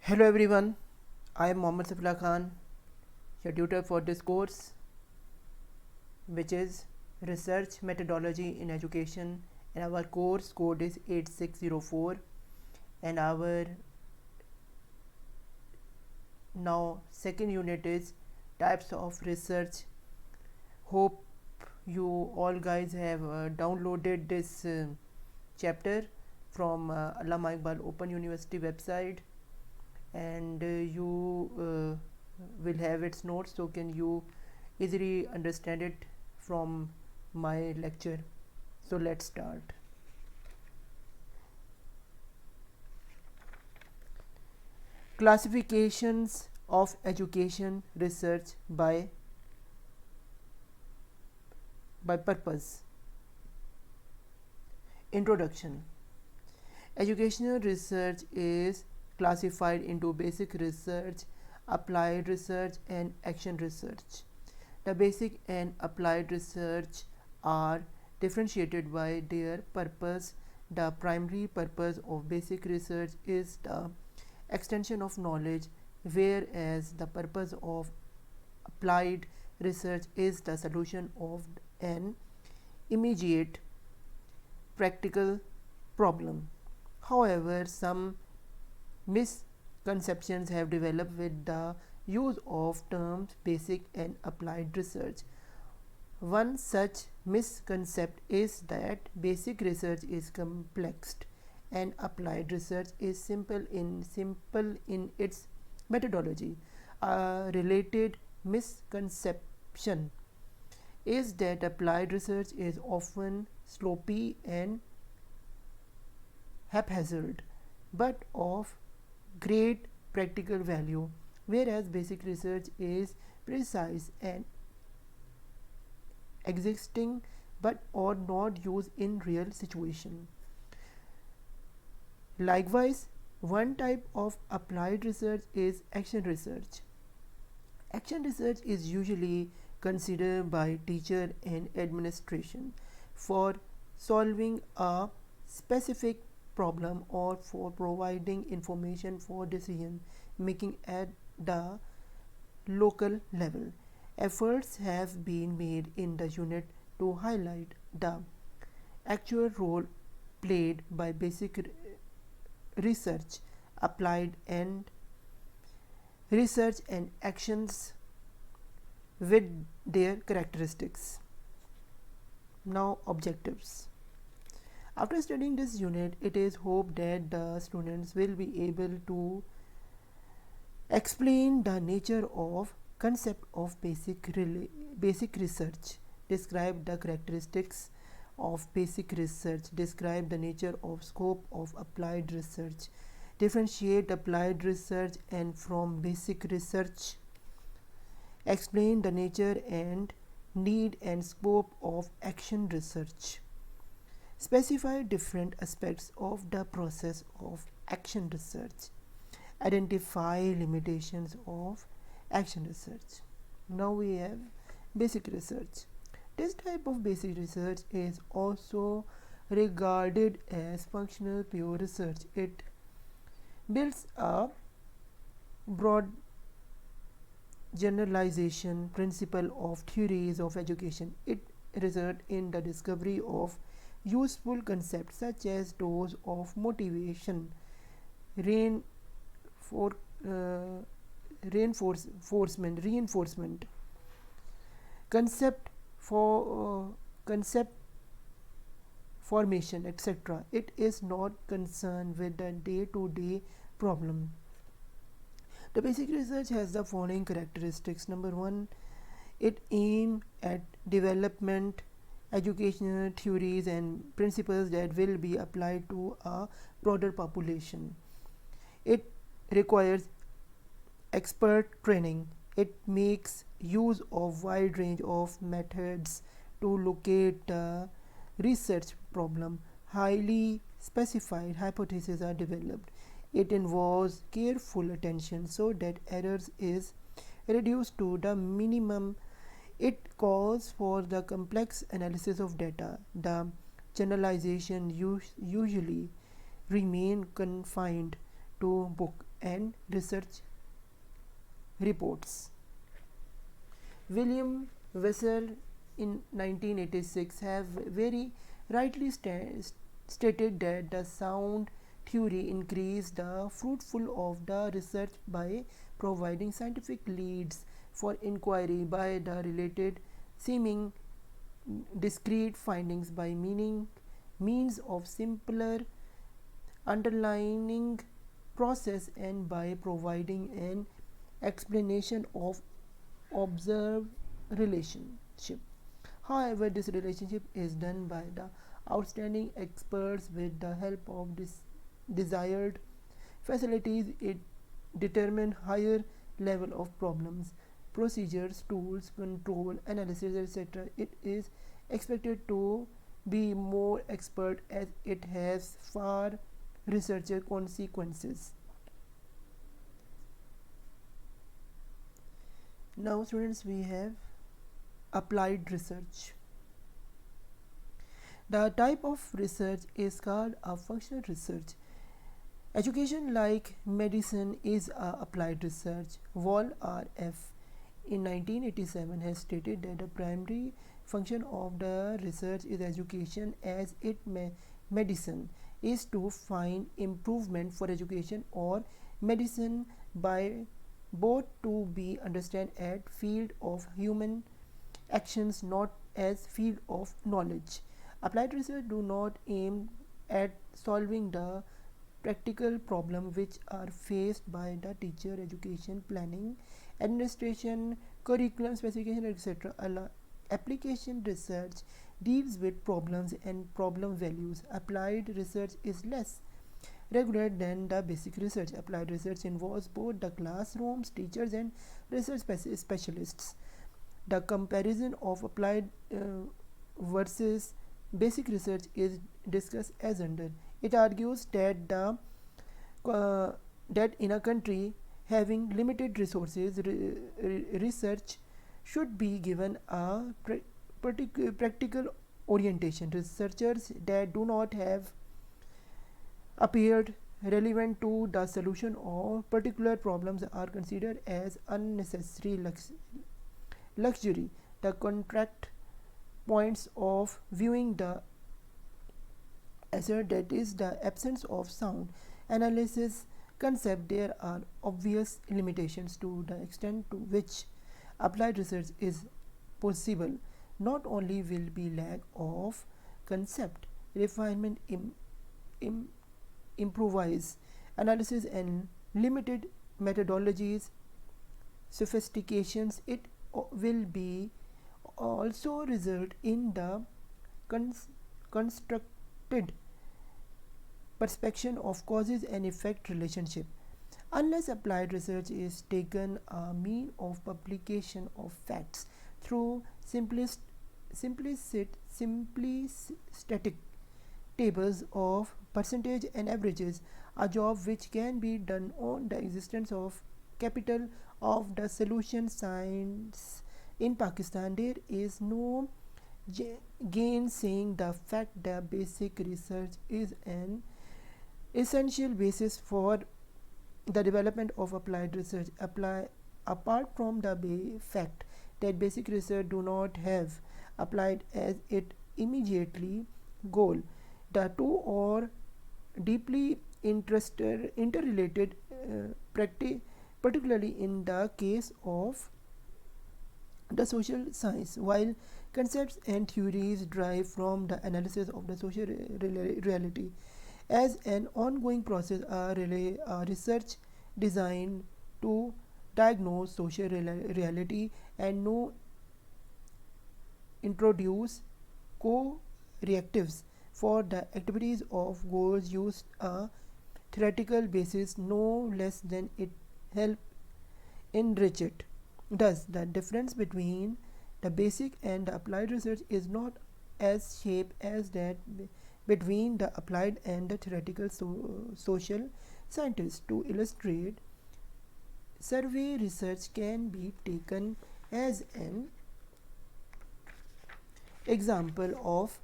Hello everyone, I am Mohammad Safila Khan, your tutor for this course, which is Research Methodology in Education, and our course code is 8604, and our now second unit is Types of Research. Hope you all guys have downloaded this chapter from Allama Iqbal Open University website, and you will have its notes, so can you easily understand it from my lecture. So let's start. Classifications of education research by purpose. Introduction. Educational research is classified into basic research, applied research, and action research. The basic and applied research are differentiated by their purpose. The primary purpose of basic research is the extension of knowledge, whereas the purpose of applied research is the solution of an immediate practical problem. However, some misconceptions have developed with the use of terms basic and applied research. One such misconception is that basic research is complex and applied research is simple in its methodology. A related misconception is that applied research is often sloppy and haphazard, but of great practical value, whereas basic research is precise and existing but or not used in real situation. Likewise, one type of applied research is action research. Action research is usually considered by teacher and administration for solving a specific problem or for providing information for decision making at the local level. Efforts have been made in the unit to highlight the actual role played by basic research, applied and research, and actions with their characteristics. Now, objectives. After studying this unit, it is hoped that the students will be able to explain the nature of concept of basic research, describe the characteristics of basic research, describe the nature of scope of applied research, differentiate applied research and from basic research, explain the nature and need and scope of action research, specify different aspects of the process of action research, identify limitations of action research. Now we have basic research. This type of basic research is also regarded as functional pure research. It builds a broad generalization principle of theories of education. It results in the discovery of useful concepts such as those of motivation, reinforcement, concept formation, etc. It is not concerned with the day-to-day problem. The basic research has the following characteristics. Number one, it aims at development educational theories and principles that will be applied to a broader population. It requires expert training. It makes use of wide range of methods to locate the research problem. Highly specified hypotheses are developed. It involves careful attention so that errors is reduced to the minimum. It calls for the complex analysis of data. The generalization usually remain confined to book and research reports. William Wessel in 1986 have very rightly stated that the sound theory increased the fruitful of the research by providing scientific leads for inquiry by the related seeming discrete findings by means of simpler underlining process and by providing an explanation of observed relationship. However, this relationship is done by the outstanding experts with the help of desired facilities. It determine higher level of problems, procedures, tools, control, analysis, etc. It is expected to be more expert as it has far researcher consequences. Now students, we have applied research. The type of research is called a functional research. Education like medicine is a applied research. Wall R.F. in 1987 has stated that the primary function of the research is education as it medicine is to find improvement for education or medicine by both to be understand at field of human actions, not as field of knowledge. Applied research do not aim at solving the practical problem which are faced by the teacher, education, planning, administration, curriculum specification, etc. Application research deals with problems and problem values. Applied research is less regular than the basic research. Applied research involves both the classrooms, teachers, and research specialists. The comparison of applied versus basic research is discussed as under. It argues that that in a country having limited resources, research should be given a practical orientation. Researchers that do not have appeared relevant to the solution of particular problems are considered as unnecessary luxury. The contract points of viewing the assert that is the absence of sound analysis concept. There are obvious limitations to the extent to which applied research is possible. Not only will be lack of concept refinement, improvise analysis and limited methodologies sophistications, it will be also result in the constructed perception of causes and effect relationship. Unless applied research is taken a mean of publication of facts through simplistic tables of percentage and averages, a job which can be done on the existence of capital of the solution science in Pakistan, there is no gainsaying the fact that basic research is an essential basis for the development of applied research. Apart from the fact that basic research do not have applied as its immediately goal, the two are deeply interrelated, particularly in the case of the social science. While concepts and theories derive from the analysis of the social reality, as an ongoing process, research designed to diagnose social reality and no introduce co-reactives for the activities of goals used a theoretical basis no less than it help enrich it. Thus, the difference between the basic and the applied research is not as sharp as that between the applied and the theoretical social scientists. To illustrate, survey research can be taken as an example of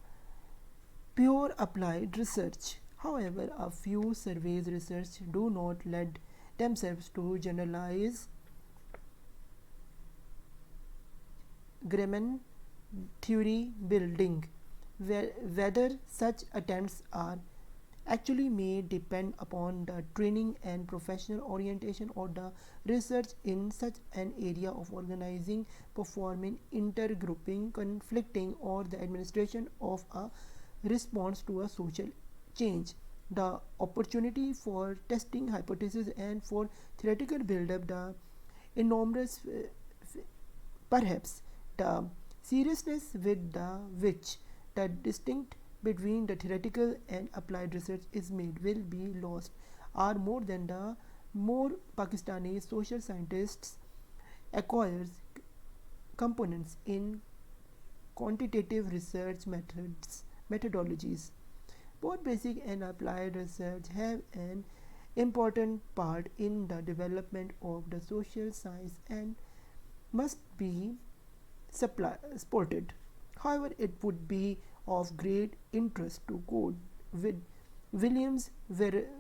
pure applied research. However, a few surveys research do not lend themselves to generalize Gremlin theory building. Whether such attempts are actually may depend upon the training and professional orientation or the research in such an area of organizing, performing, intergrouping, conflicting, or the administration of a response to a social change. The opportunity for testing hypotheses and for theoretical build-up, the enormous, perhaps the seriousness with the which the distinct between the theoretical and applied research is made will be lost, are more than the more Pakistani social scientists acquires components in quantitative research methodologies. Both basic and applied research have an important part in the development of the social science and must be supported. However, it would be of great interest to quote with Williams Verima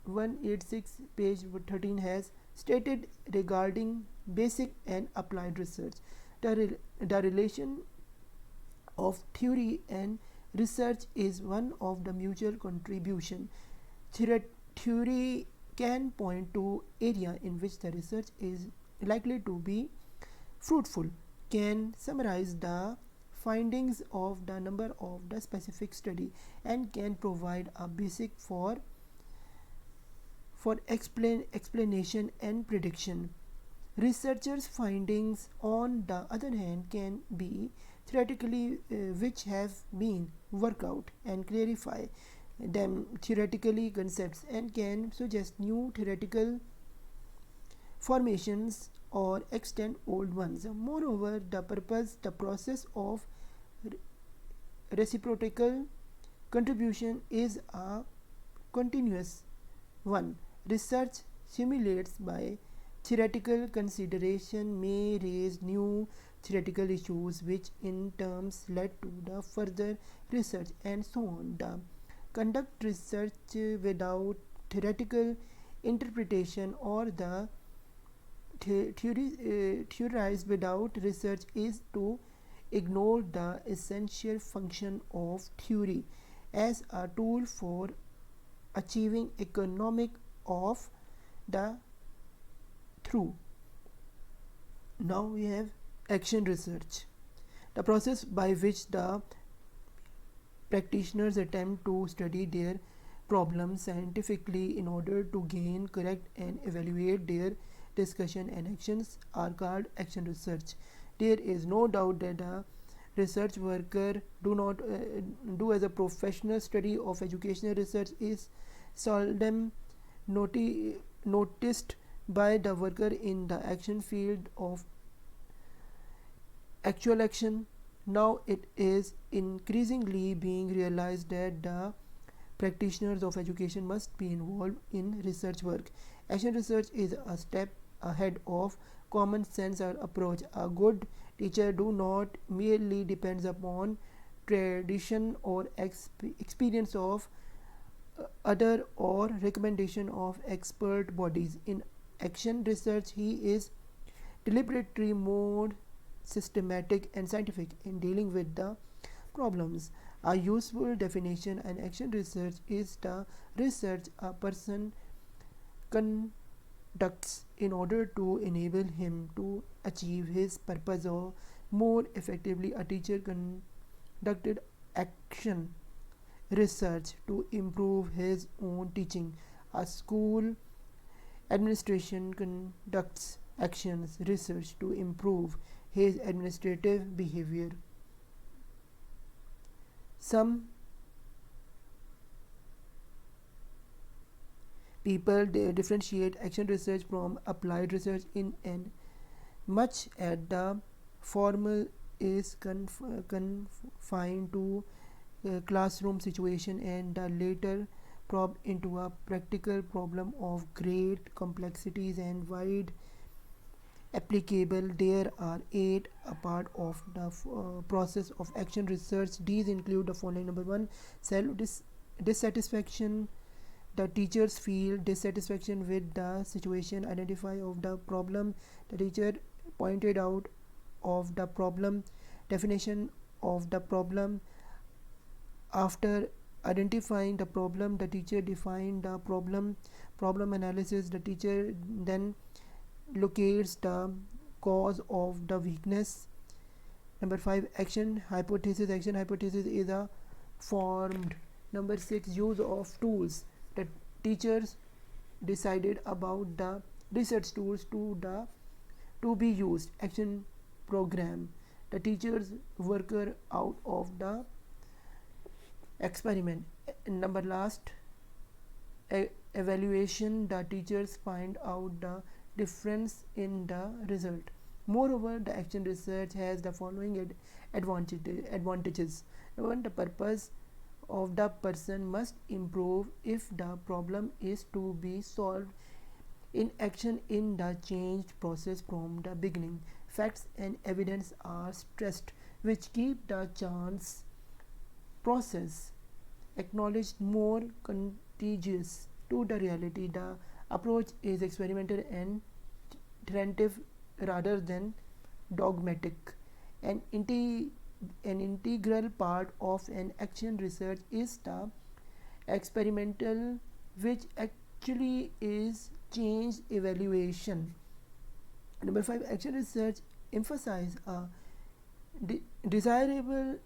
186 page 13 has stated regarding basic and applied research, the relation of theory and research is one of the mutual contribution. Theory can point to area in which the research is likely to be fruitful, can summarize the findings of the number of the specific study, and can provide a basic for explanation and prediction. Researchers' findings, on the other hand, can be theoretically which have been worked out and clarify them theoretically concepts and can suggest new theoretical formations or extend old ones. Moreover, the process of reciprocal contribution is a continuous one. Research simulates by theoretical consideration may raise new theoretical issues which in terms led to the further research and so on. The conduct research without theoretical interpretation or the theorize without research is to ignore the essential function of theory as a tool for achieving economic of the through. Now we have action research, the process by which the practitioners attempt to study their problems scientifically in order to gain correct and evaluate their discussion and actions are called action research. There is no doubt that a research worker do not do as a professional study of educational research is seldom noticed by the worker in the action field of actual action. Now it is increasingly being realized that the practitioners of education must be involved in research work. Action research is a step ahead of common sense approach. A good teacher do not merely depends upon tradition or experience of other or recommendation of expert bodies. In action research, he is deliberately more systematic and scientific in dealing with the problems. A useful definition and action research is the research a person conducts in order to enable him to achieve his purpose or more effectively. A teacher conducted action research to improve his own teaching. A school administration conducts actions research to improve his administrative behavior. Some people differentiate action research from applied research in an much as the former is confined to classroom situation and the later probe into a practical problem of great complexities and wide applicable. There are 8 a part of the process of action research. These include the following. Number 1, self dissatisfaction. The teachers feel dissatisfaction with the situation. Identify of the problem. The teacher pointed out of the problem. Definition of the problem. After identifying the problem, the teacher defined the problem analysis. The teacher then locates the cause of the weakness. Number 5, action hypothesis. Action hypothesis is a formed. Number 6, use of tools. The teachers decided about the research tools to be used. Action program. The teachers worker out of the experiment. Number last, evaluation. The teachers find out the difference in the result. Moreover, the action research has the following advantages. One, the purpose of the person must improve if the problem is to be solved in action in the changed process from the beginning. Facts and evidence are stressed, which keep the chance process acknowledged more contagious to the reality. The approach is experimental and tentative rather than dogmatic. An integral part of an action research is the experimental, which actually is change evaluation. Number 5, action research emphasize a desirable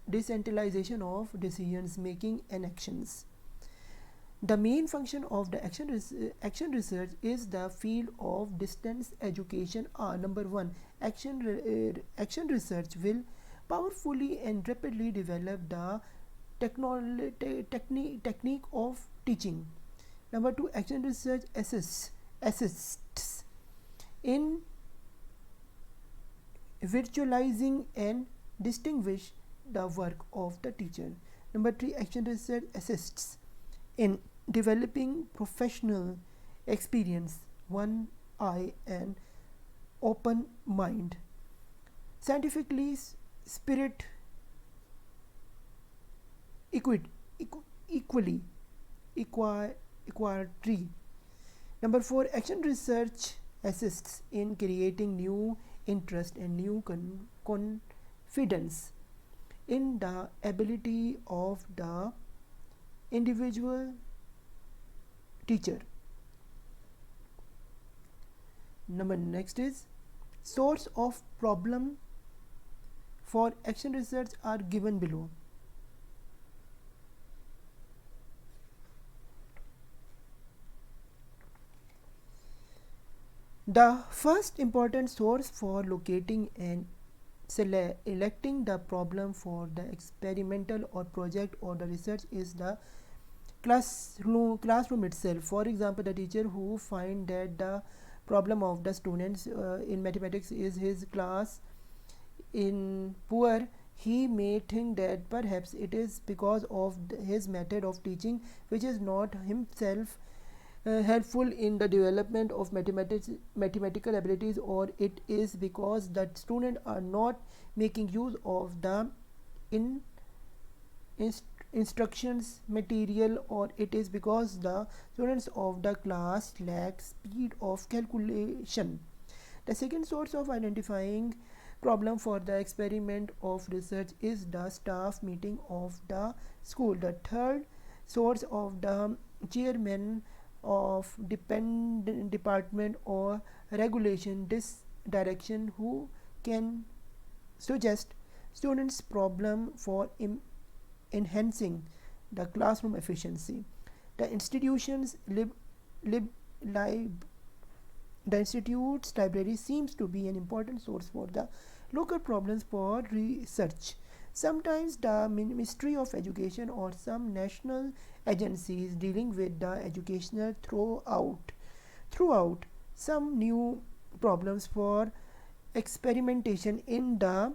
decentralization of decisions making and actions. The main function of the action research is the field of distance education. Number 1, action research will powerfully and rapidly develop the technique of teaching. Number 2, action research assists in virtualizing and distinguish the work of the teacher. Number 3, action research assists in developing professional experience, one eye and open mind, scientifically spirit equality. Number 4, action research assists in creating new interest and new confidence in the ability of the individual teacher. Number next is source of problem for action research are given below. The first important source for locating and selecting the problem for the experimental or project or the research is the classroom itself. For example, the teacher who find that the problem of the students in mathematics is his class in poor, he may think that perhaps it is because of his method of teaching which is not himself helpful in the development of mathematical abilities, or it is because the students are not making use of the instructions material, or it is because the students of the class lack speed of calculation. The second source of identifying problem for the experiment of research is the staff meeting of the school. The third source of the chairman of department or regulation this direction who can suggest students problem for enhancing the classroom efficiency. The institution's the institute's library seems to be an important source for the local problems for research. Sometimes the Ministry of Education or some national agencies dealing with the educational throughout some new problems for experimentation in the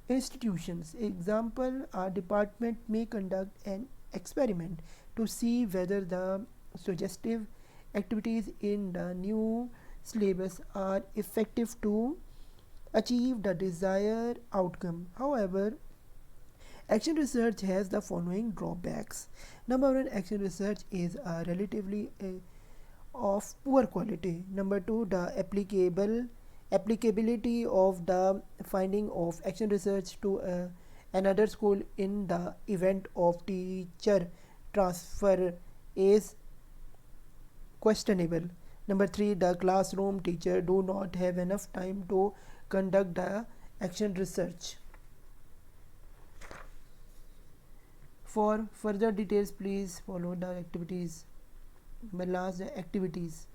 institutions. Example, a department may conduct an experiment to see whether the suggestive activities in the new syllabus are effective to achieve the desired outcome. However, action research has the following drawbacks. Number one, action research is relatively of poor quality. Number two, the applicability of the finding of action research to another school in the event of teacher transfer is questionable. Number three, the classroom teacher do not have enough time to conduct the action research. For further details, please follow the activities. Last, the activities.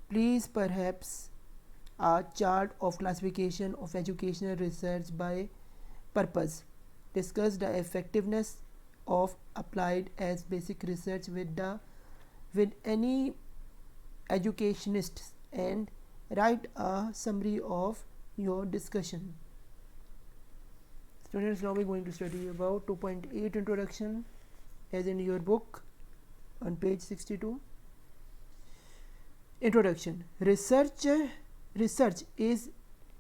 Please perhaps a chart of classification of educational research by purpose. Discuss the effectiveness of applied as basic research with any educationists and write a summary of your discussion. Students, now we are going to study about 2.8 introduction as in your book on page 62. Introduction. Research is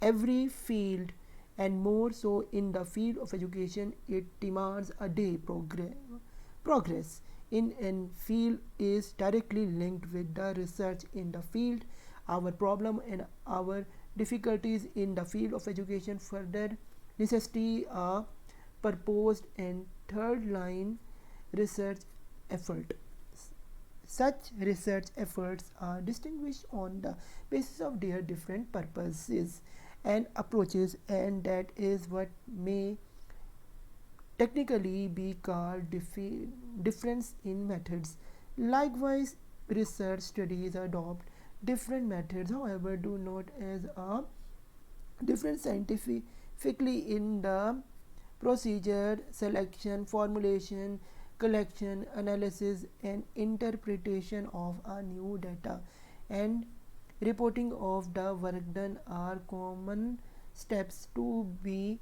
every field, and more so in the field of education. It demands a day progress in a field is directly linked with the research in the field. Our problem and our difficulties in the field of education further necessity a proposed and third line research effort. Such research efforts are distinguished on the basis of their different purposes and approaches, and that is what may technically be called difference in methods. Likewise, research studies adopt different methods, however, do not as a different scientifically in the procedure, selection, formulation, collection, analysis, and interpretation of a new data and reporting of the work done are common steps to be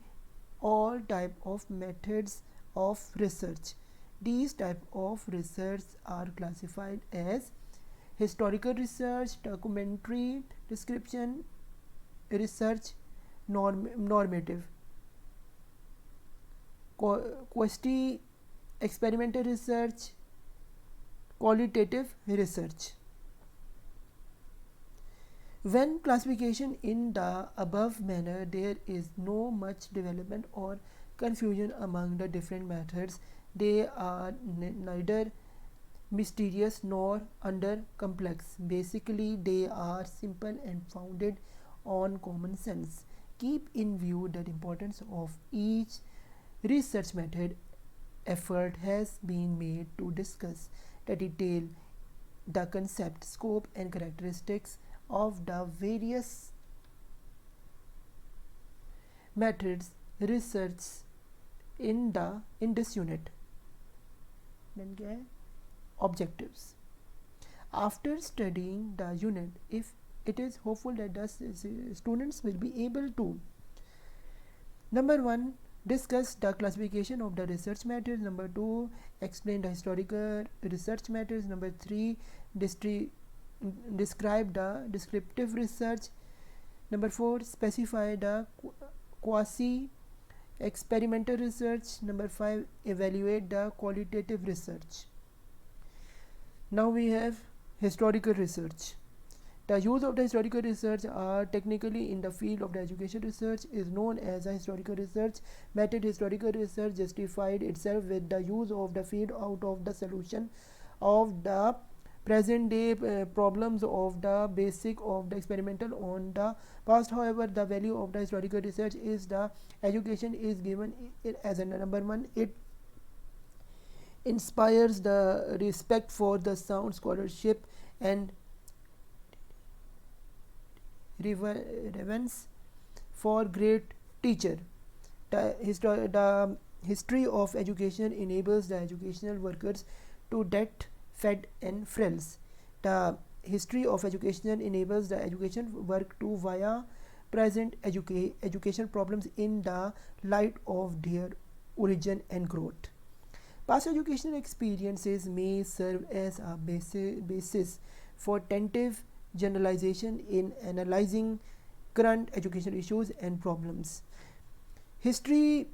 all type of methods of research. These type of research are classified as historical research, documentary description research, normative, quasi experimental research, qualitative research. When classification in the above manner, there is no much development or confusion among the different methods. They are neither mysterious nor under complex. Basically, they are simple and founded on common sense. Keep in view the importance of each research method. Effort has been made to discuss the detail, the concept, scope, and characteristics of the various methods research in this unit. Then क्या है? Objectives. After studying the unit, if it is hopeful that the students will be able to: number one, discuss the classification of the research methods. Number two, explain the historical research methods. Number three, describe the descriptive research. Number four, specify the quasi experimental research. Number five, evaluate the qualitative research. Now we have historical research. The use of the historical research are technically in the field of the education research is known as a historical research method. Historical research justified itself with the use of the field out of the solution of the present day problems of the basic of the experimental on the past. However, the value of the historical research is the education is given as a number one. It inspires the respect for the sound scholarship and reverence for great teacher. The history of education enables the educational workers to get fed and frills. The history of education enables the education work to via present education problems in the light of their origin and growth. Past educational experiences may serve as a basis for tentative generalization in analyzing current educational issues and problems. History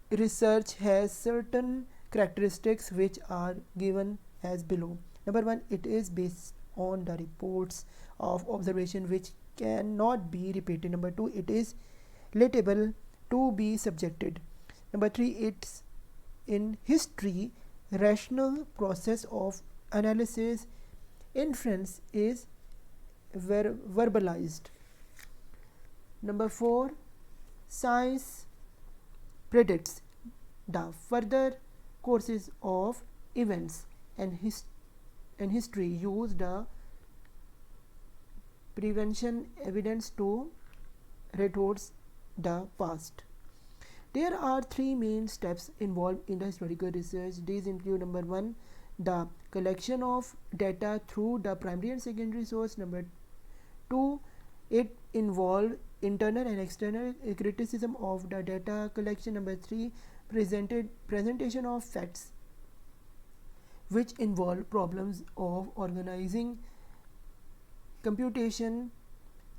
research has certain characteristics which are given as below. Number one, it is based on the reports of observation which cannot be repeated. Number two, it is relatable to be subjected. Number three, it's in history rational process of analysis inference is verbalized. Number four, science predicts the further courses of events, and history use the prevention evidence to retorts the past. There are three main steps involved in the historical research. These include: number one, the collection of data through the primary and secondary source. Number two, it involves internal and external criticism of the data collection. Number three, presentation of facts which involve problems of organizing, computation,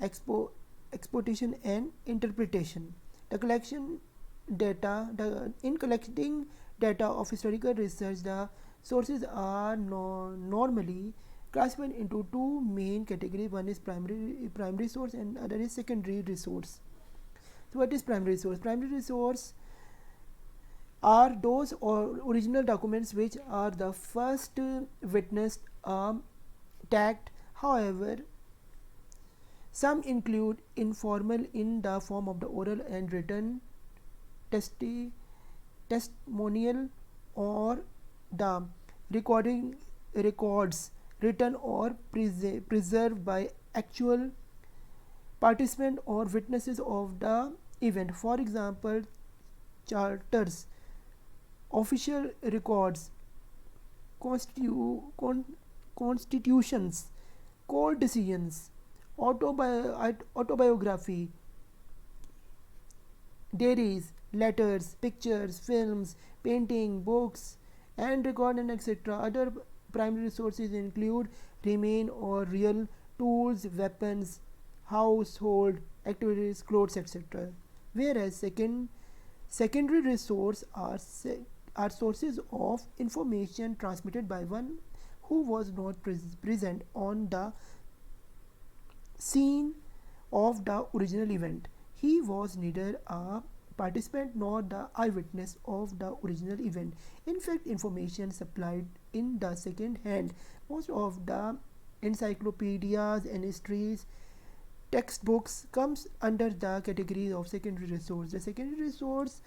exportation and interpretation. In collecting data of historical research, the sources are normally classified into two main categories. One is primary source and other is secondary resource. So what is primary source? Primary resource are those original documents which are the first witnessed tagged. However, some include informal in the form of the oral and written testimonial, or the records written or preserved by actual participants or witnesses of the event. For example, charters, official records, constitutions, court decisions, autobiography, diaries, letters, pictures, films, painting, books, and record and etc. Other primary sources include remain or real tools, weapons, household activities, clothes, etc. Whereas secondary resources are sources of information transmitted by one who was not present on the scene of the original event. He was neither a participant nor the eyewitness of the original event. In fact, information supplied in the second hand, most of the encyclopedias and histories textbooks comes under the category of secondary resource. The secondary resource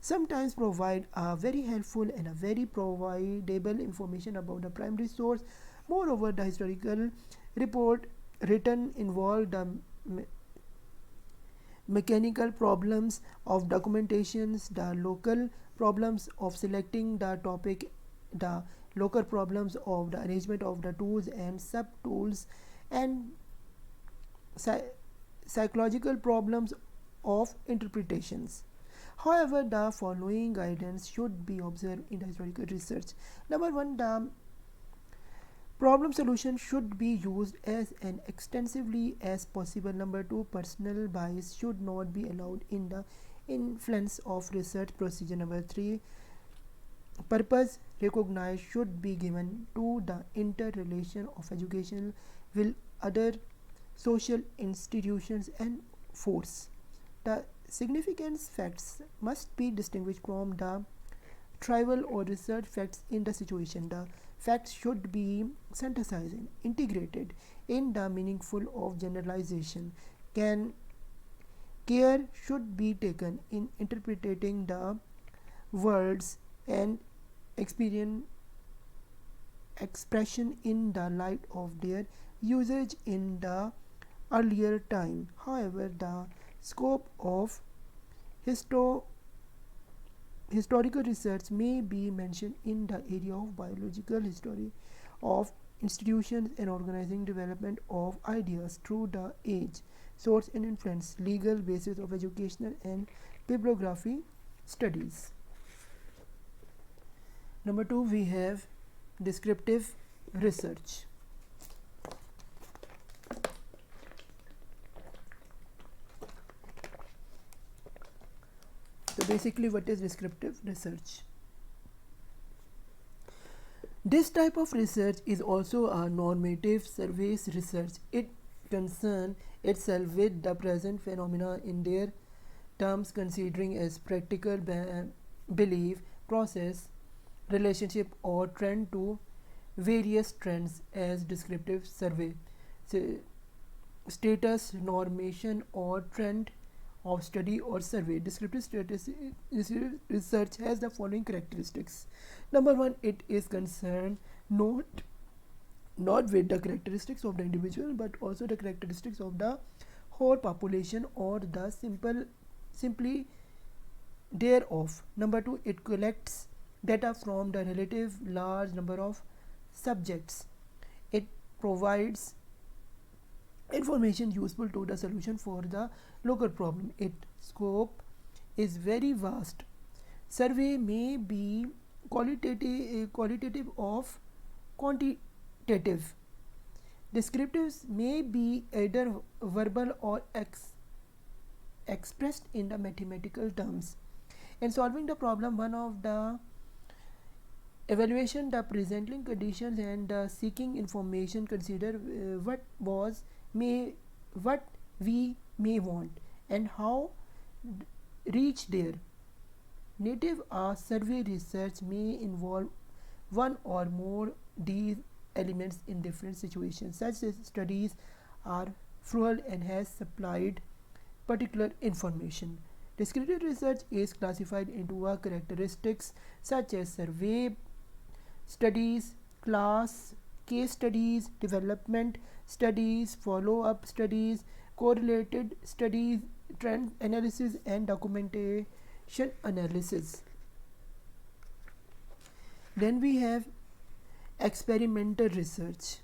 sometimes provide a very helpful and a very providable information about the primary source. Moreover, the historical report written involve the mechanical problems of documentations, the local problems of selecting the topic, the local problems of the arrangement of the tools and sub-tools, and psychological problems of interpretations. However, the following guidance should be observed in the historical research. Number one, the problem solution should be used as extensively as possible. Number two, personal bias should not be allowed in the influence of research procedure. Number three, purpose recognized should be given to the interrelation of education with other social institutions and force. The significant facts must be distinguished from the trivial or research facts in the situation. The facts should be synthesized and integrated in the meaningful of generalization. Care should be taken in interpreting the words and expression in the light of their usage in the earlier time. However, the scope of historical research may be mentioned in the area of biological history of institutions and organizing development of ideas through the age, source and influence, legal basis of educational and bibliography studies. Number two, we have descriptive research. basically, what is descriptive research? This type of research is also a normative surveys research. It concerns itself with the present phenomena in their terms, considering as practical belief, process, relationship, or trend to various trends as descriptive survey. So, status, normation, or trend of study or survey. Descriptive research has the following characteristics. Number one, it is concerned not with the characteristics of the individual but also the characteristics of the whole population or the simply thereof. Number two, it collects data from the relative large number of subjects. It provides information useful to the solution for the local problem. Its scope is very vast. Survey may be qualitative of quantitative. Descriptives may be either verbal or expressed in the mathematical terms. In solving the problem, one of the evaluation the presenting conditions and seeking information, consider what we may want and how reach there. Native survey research may involve one or more these elements in different situations. Such studies are frugal and has supplied particular information. Descriptive research is classified into characteristics such as survey studies, class, case studies, development studies, follow-up studies, correlated studies, trend analysis, and documentation analysis. Then we have experimental research.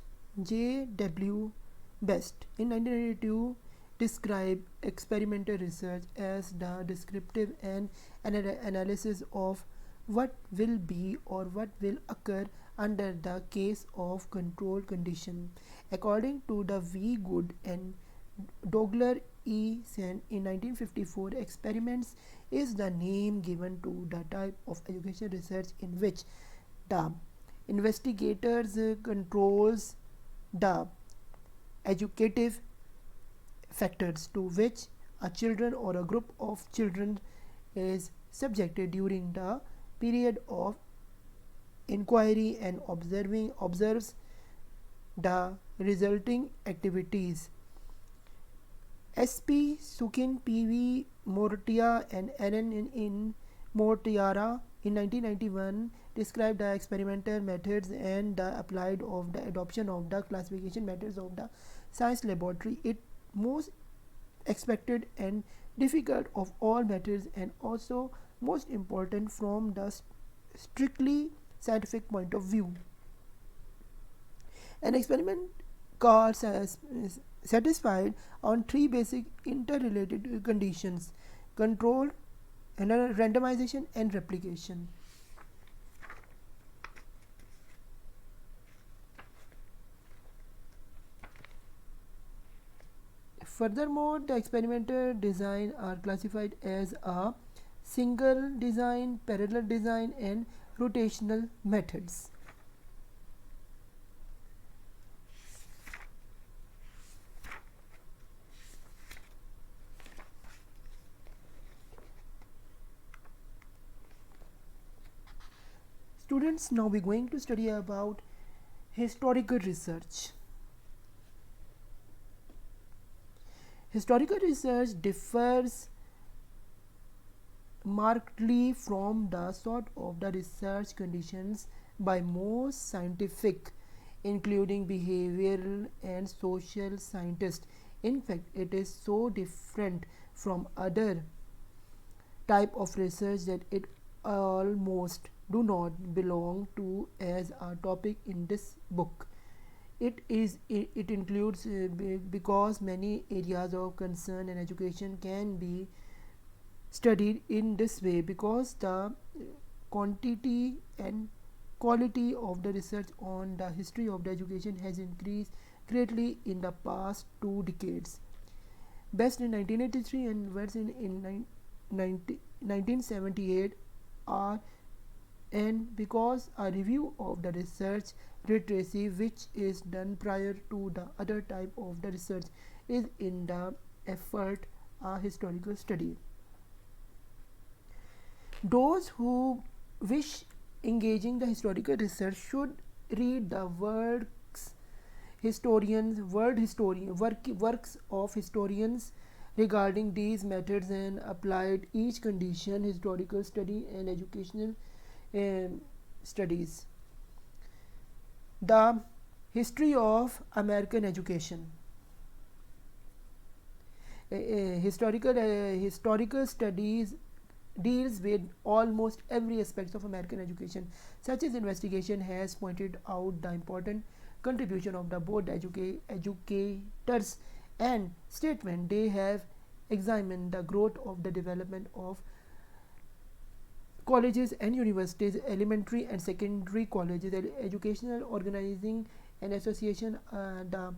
J.W. Best in 1992 described experimental research as the descriptive and analysis of what will be or what will occur under the case of control condition. According to the V. Good and Dogler E. Sen in 1954, experiments is the name given to the type of education research in which the investigators controls the educative factors to which a children or a group of children is subjected during the period of inquiry and observes the resulting activities. S.P. Sukin, P.V. Mortia, and N. in Mortiara in 1991 described the experimental methods and the applied of the adoption of the classification methods of the science laboratory. It most expected and difficult of all methods and also most important from the strictly scientific point of view. An experiment called satisfied on three basic interrelated conditions: control, randomization, and replication. Furthermore, the experimental design are classified as a single design, parallel design, and rotational methods. Students, now we're going to study about historical research. Historical research differs markedly from the sort of the research conditions by most scientific, including behavioral and social scientists. In fact, it is so different from other type of research that it almost do not belong to as a topic in this book. It includes because many areas of concern and education can be studied in this way, because the quantity and quality of the research on the history of the education has increased greatly in the past 2 decades. Best in 1983 and West in 1978 are, and because a review of the research literacy which is done prior to the other type of the research is in the effort a historical study. Those who wish engaging the historical research should read the works of historians regarding these methods and applied each condition historical study and educational studies. The history of American education. Historical studies deals with almost every aspect of American education. Such as investigation has pointed out the important contribution of the board educators and statement they have examined the growth of the development of colleges and universities, elementary and secondary colleges, educational organizing and association, the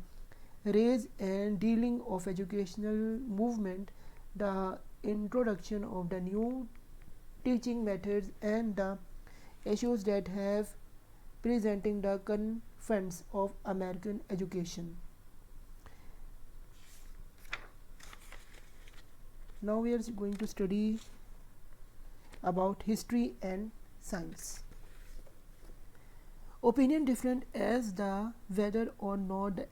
rise and dealing of educational movement, the introduction of the new teaching methods, and the issues that have presenting the confronts of American education. Now we are going to study about history and science. Opinion different as the whether or not the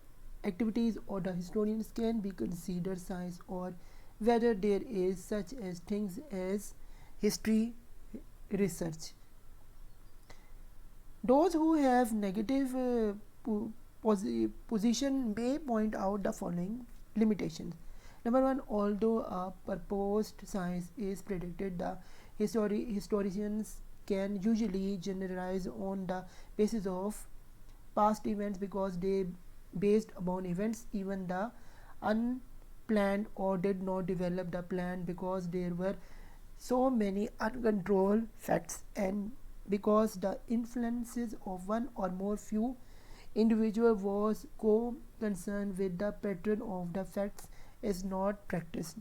activities of the historians can be considered science or whether there is such as things as history research. Those who have negative position may point out the following limitations. Number one, although a proposed science is predicted, the historians can usually generalize on the basis of past events because they based upon events even the unplanned or did not develop the plan because there were so many uncontrolled facts and because the influences of one or more few individual was co-concerned with the pattern of the facts is not practiced.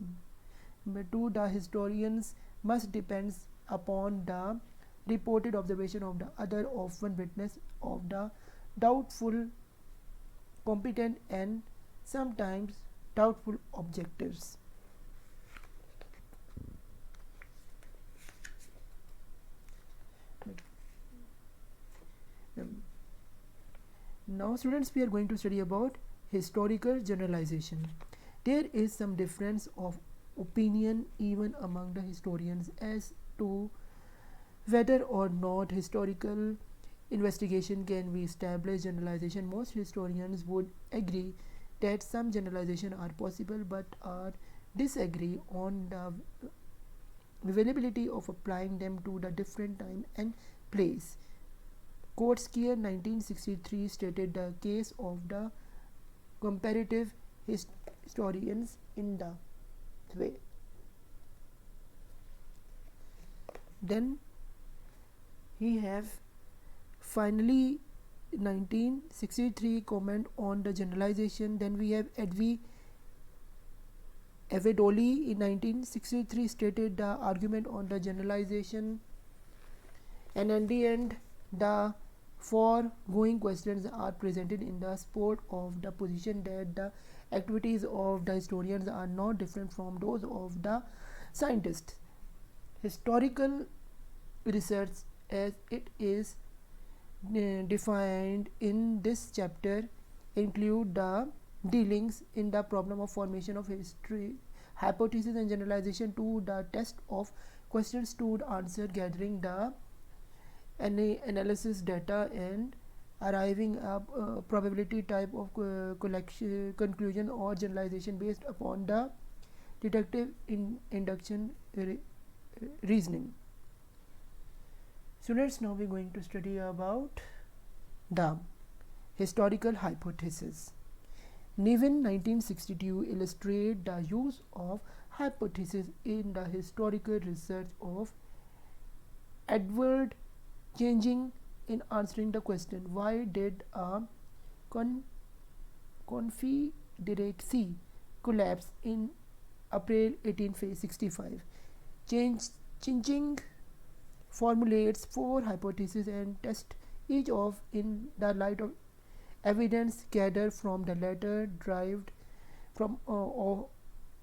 Number two, the historians must depend upon the reported observation of the other often witness of the doubtful, competent and sometimes doubtful objectives. Now students, we are going to study about historical generalization. There is some difference of opinion even among the historians as to whether or not historical investigation can be established generalization. Most historians would agree that some generalization are possible but are disagree on the availability of applying them to the different time and place. Koetskier 1963 stated the case of the comparative historians in the way. Then he have finally 1963 comment on the generalization. Then we have Evedoli in 1963 stated the argument on the generalization, and in the end the foregoing questions are presented in the support of the position that the activities of the historians are not different from those of the scientists. Historical research as it is defined in this chapter include the dealings in the problem of formation of history hypothesis and generalization to the test of questions to answer, gathering the analysis data and arriving at probability type of conclusion or generalization based upon the deductive induction reasoning. Students, now we are going to study about the historical hypothesis. Niven 1962 illustrate the use of hypothesis in the historical research of Edward changing in answering the question why did a confederacy collapse in April 1865. Chinching formulates four hypotheses and tests each of in the light of evidence gathered from the latter derived from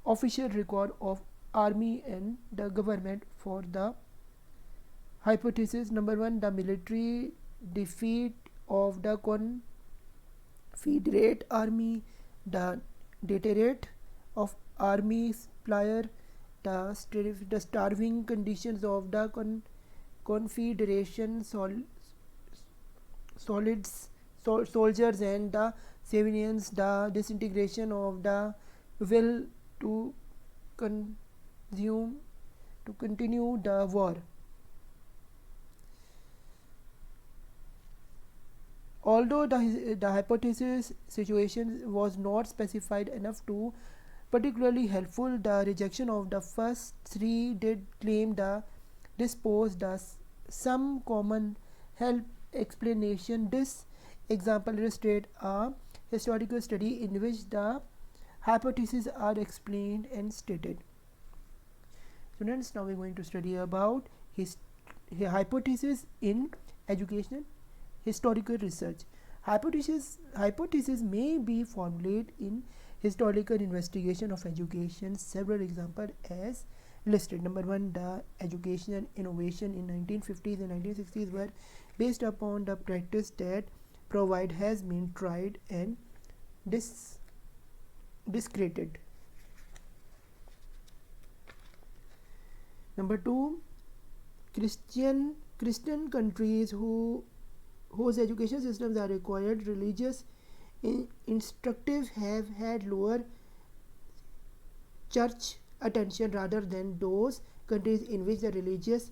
official record of army and the government. For the hypothesis number 1, the military defeat of the Confederate army, the deteriorate of army supplier, the starving conditions of the Confederation soldiers and the civilians, the disintegration of the will to consume to continue the war. Although the hypothesis situation was not specified enough to particularly helpful, the rejection of the first three did claim the disposed as some common help explanation. This example illustrates a historical study in which the hypotheses are explained and stated. Students, now we are going to study about hypothesis in educational historical research. Hypothesis may be formulated in historical investigation of education. Several examples as listed. Number 1, the educational innovation in 1950s and 1960s were based upon the practice that provide has been tried and discredited. Number 2, Christian countries whose education systems are required religious instructive have had lower church attention rather than those countries in which the religious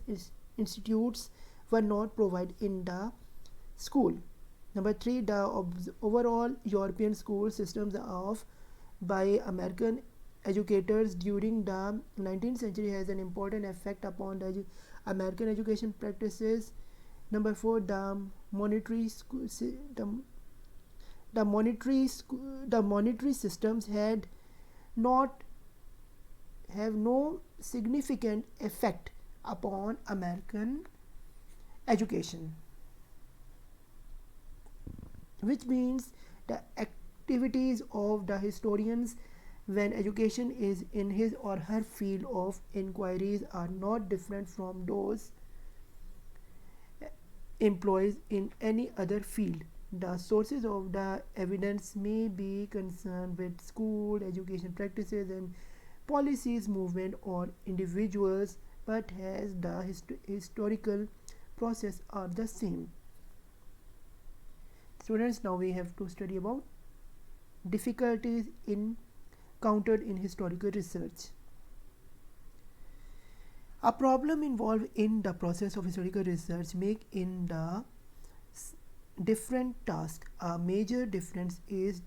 institutes were not provided in the school. Number 3, the overall European school systems of by American educators during the 19th century has an important effect upon the American education practices. Number 4, the monetary systems have no significant effect upon American education, which means the activities of the historians when education is in his or her field of inquiries are not different from those employees in any other field. The sources of the evidence may be concerned with school education practices and policies, movement, or individuals, but as the historical process are the same. Students, now we have to study about difficulties encountered in historical research. A problem involved in the process of historical research make in the different tasks. A major difference is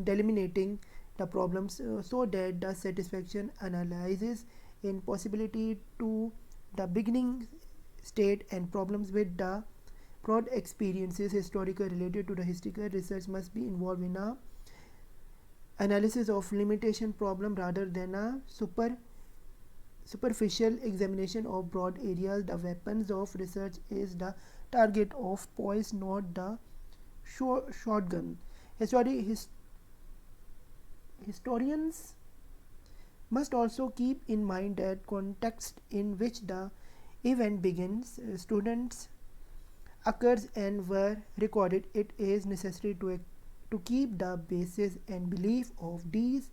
delimiting the problems so that the satisfaction analyzes in possibility to the beginning state and problems with the broad experiences historical related to the historical research must be involved in a analysis of limitation problem rather than a superficial examination of broad areas. The weapons of research is the target of poise, not the shotgun. Historians must also keep in mind that context in which the event begins, students occurs and were recorded. It is necessary to keep the basis and belief of these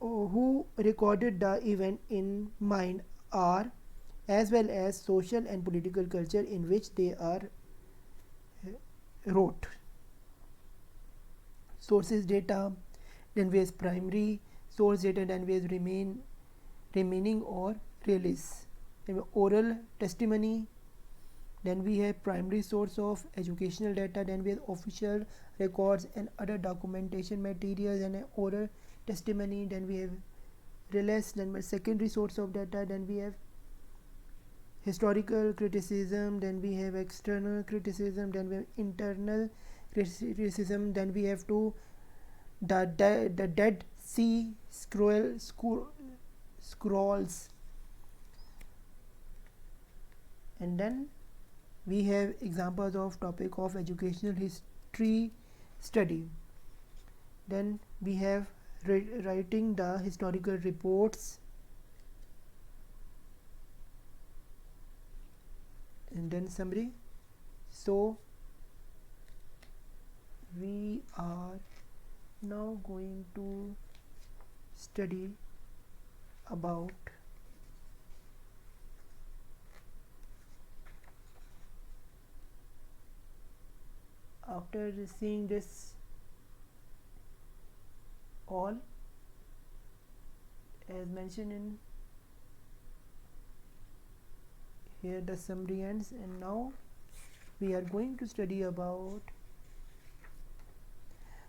who recorded the event in mind are, as well as social and political culture in which they are wrote. Sources data, then we have primary source data, then we have remaining or release. Then we have oral testimony, then we have primary source of educational data, then we have official records and other documentation materials and oral testimony, then we have release, then we have secondary source of data, then we have historical criticism, then we have external criticism, then we have internal criticism, then we have to the Dead Sea scrolls. And then we have examples of topic of educational history study. Then we have writing the historical reports, and then summary. So we are now going to study about after seeing this all as mentioned in here, the summary ends, and now we are going to study about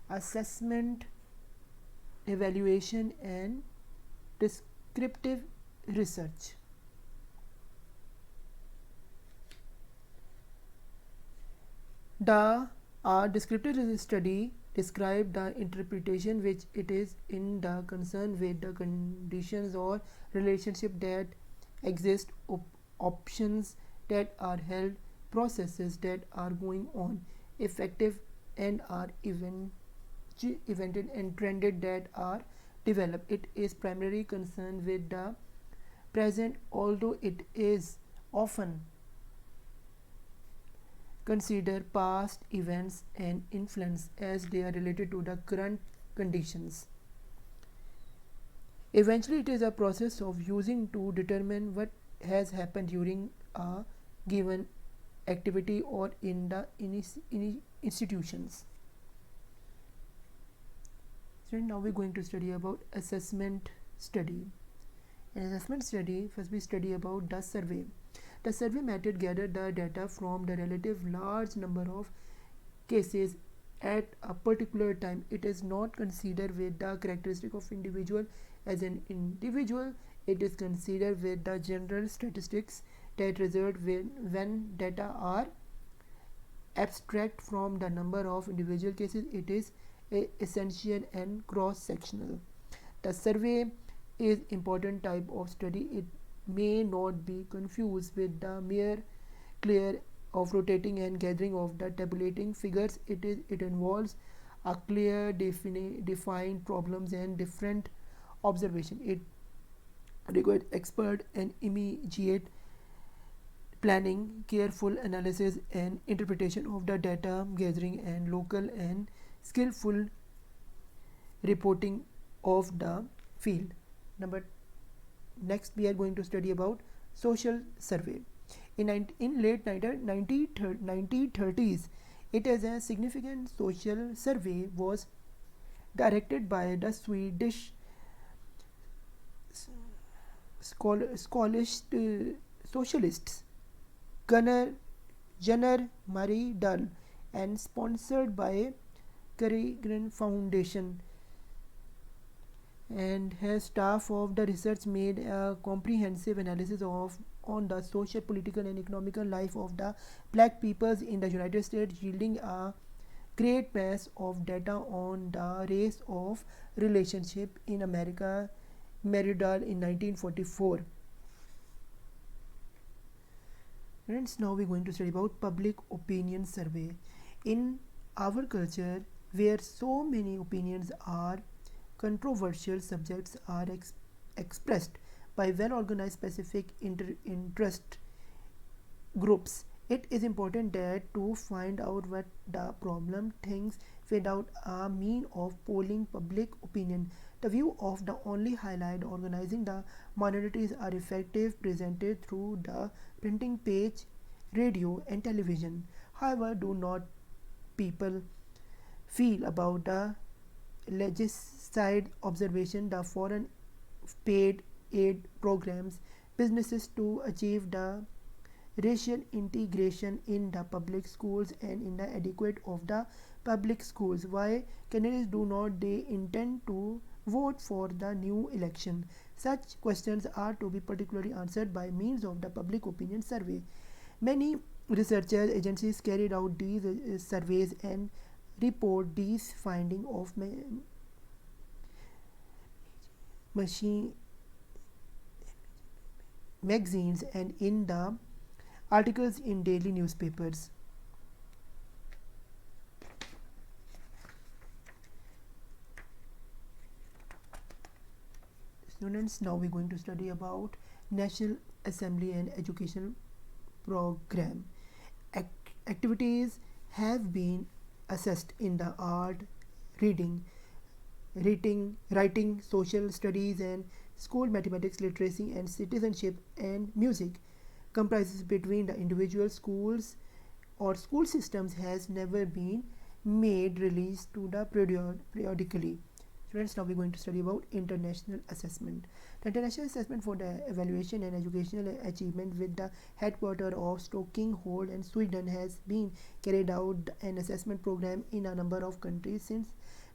assessment, evaluation and descriptive research. The descriptive research study describe the interpretation which it is in the concern with the conditions or relationship that exist, options that are held, processes that are going on, effective and are evented and trended that are developed. It is primarily concerned with the present, although it is often consider past events and influence as they are related to the current conditions. Eventually, it is a process of using to determine what has happened during a given activity or in the institutions. So now we're going to study about assessment study. In assessment study, first we study about the survey. The survey method gathered the data from the relative large number of cases at a particular time. It is not considered with the characteristic of individual as an individual. It is considered with the general statistics that result when data are abstract from the number of individual cases. It is essential and cross-sectional. The survey is important type of study. It may not be confused with the mere clear of rotating and gathering of the tabulating figures. It involves a clear defined problems and different observation. It requires expert and immediate planning, careful analysis and interpretation of the data gathering, and local and skillful reporting of the field. Next we are going to study about social survey. In late 1930s, it as a significant social survey was directed by the Swedish socialists Gunnar Marie Dahl and sponsored by Carnegie Foundation, and has staff of the research made a comprehensive analysis on the social, political and economical life of the black peoples in the United States, yielding a great mass of data on the race of relationship in America. Meridal in 1944. Friends, now we're going to study about public opinion survey. In our culture, where so many opinions are controversial, subjects are expressed by well-organized specific interest groups. It is important that to find out what the problem thinks without a mean of polling public opinion. The view of the only highlight organizing the minorities are effective presented through the printing page, radio and television. However, do not people feel about the legislative observation, the foreign paid aid programs, businesses to achieve the racial integration in the public schools and in the adequate of the public schools? Why candidates do not they intend to vote for the new election? Such questions are to be particularly answered by means of the public opinion survey. Many research agencies carried out these surveys and report these findings of magazines and in the articles in daily newspapers. Students, now we're going to study about National Assembly and Educational Program. Activities have been assessed in the art, reading, writing, social studies, and school mathematics, literacy, and citizenship, and music. Comprises between the individual schools or school systems has never been made released to the periodically. Students, now we're going to study about international assessment. The international assessment for the evaluation and educational achievement with the headquarters of Stockholm and Sweden has been carried out an assessment program in a number of countries since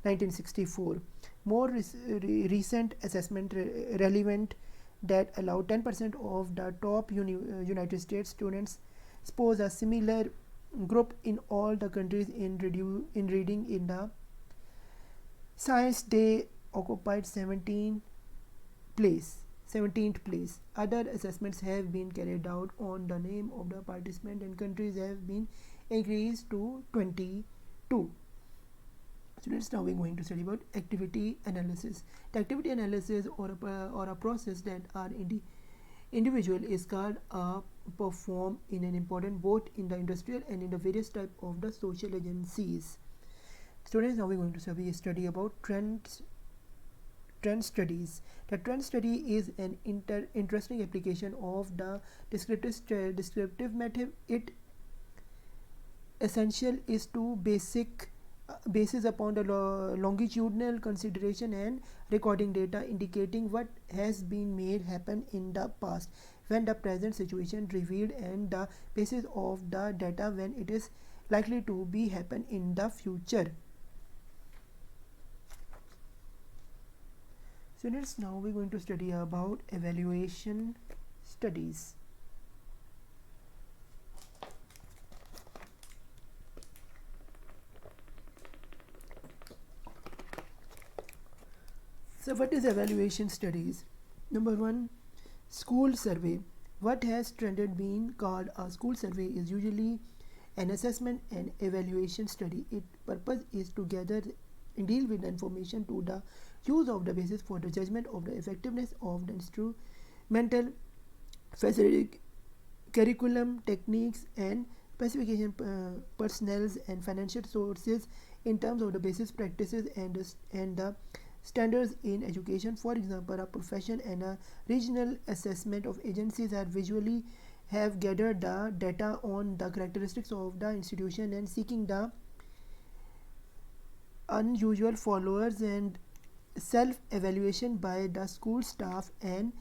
1964. More recent assessment relevant that allow 10% of the top United States students suppose a similar group in all the countries in reading in the science. They occupied 17th place. Other assessments have been carried out on the name of the participant and countries have been increased to 22. Students, now we're going to study about activity analysis. The activity analysis or a process that are individual is called perform in an important both in the industrial and in the various type of the social agencies. Students, now we're going to study about trend studies. The trend study is an interesting application of the descriptive method. It essential is to basis upon the longitudinal consideration and recording data indicating what has been made happen in the past when the present situation revealed and the basis of the data when it is likely to be happen in the future. Students, now we're going to study about evaluation studies. So what is evaluation studies? Number one, school survey. What has trended been called a school survey is usually an assessment and evaluation study. Its purpose is to gather and deal with the information to the use of the basis for the judgment of the effectiveness of the instrumental facility, curriculum, techniques, and specification personnels and financial sources in terms of the basis practices and the standards in education. For example, a profession and a regional assessment of agencies are visually have gathered the data on the characteristics of the institution and seeking the unusual followers and self-evaluation by the school staff and